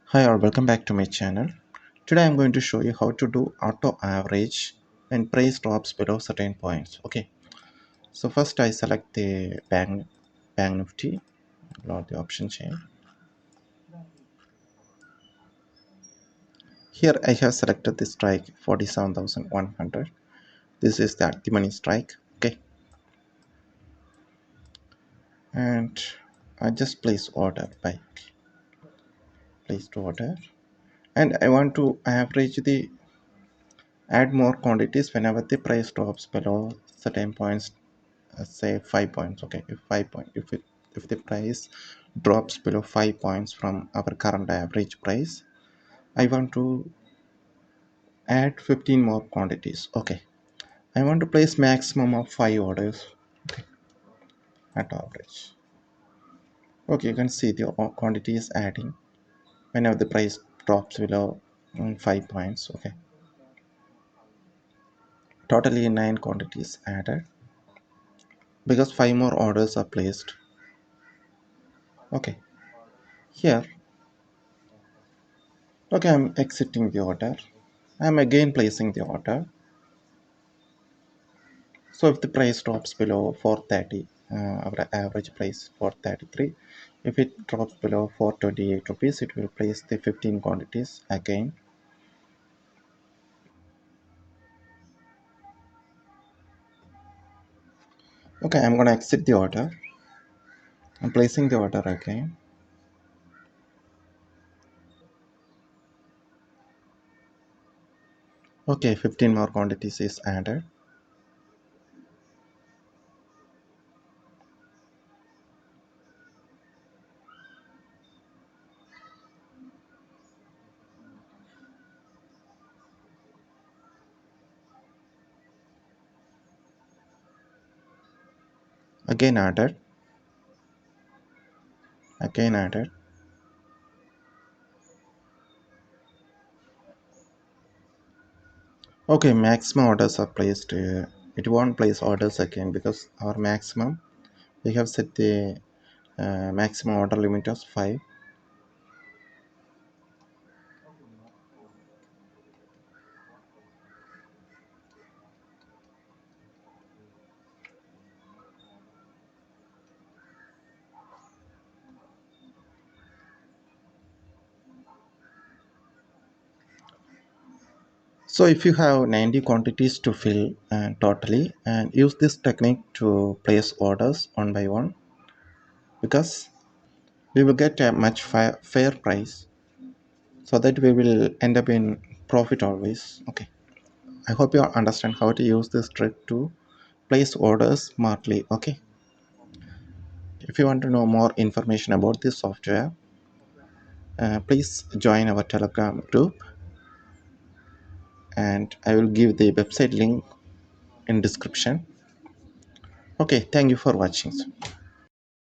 Hi all, welcome back to my channel. Today I'm going to show you how to do auto average when price drops below certain points. Okay, so first I select the bank nifty, load the option chain. Here I have selected the strike 47,100. This is the money strike. Okay, and I just place order by place to order, and I want to average the add more quantities whenever the price drops below certain points. Say 5 points. Okay, if 5 point if the price drops below 5 points from our current average price, I want to add 15 more quantities. Okay, I want to place maximum of 5 orders at average. Okay, you can see the quantity is adding whenever the price drops below 5 points. Okay, totally 9 quantities added because 5 more orders are placed. Okay, here, okay, I'm exiting the order. I'm again placing the order. So if the price drops below 430, our average price 433, if it drops below 428 rupees, it will place the 15 quantities again. Okay, I'm gonna exit the order. I'm placing the order again. Okay, 15 more quantities is added. Again added. Again added. Okay, maximum orders are placed. It won't place orders again because our maximum, we have set the maximum order limit as 5. So if you have 90 quantities to fill totally, and use this technique to place orders one by one, because we will get a much fair price, so that we will end up in profit always. Okay, I hope you understand how to use this trick to place orders smartly. Okay, if you want to know more information about this software, please join our Telegram group, and I will give the website link in description. Okay, thank you for watching.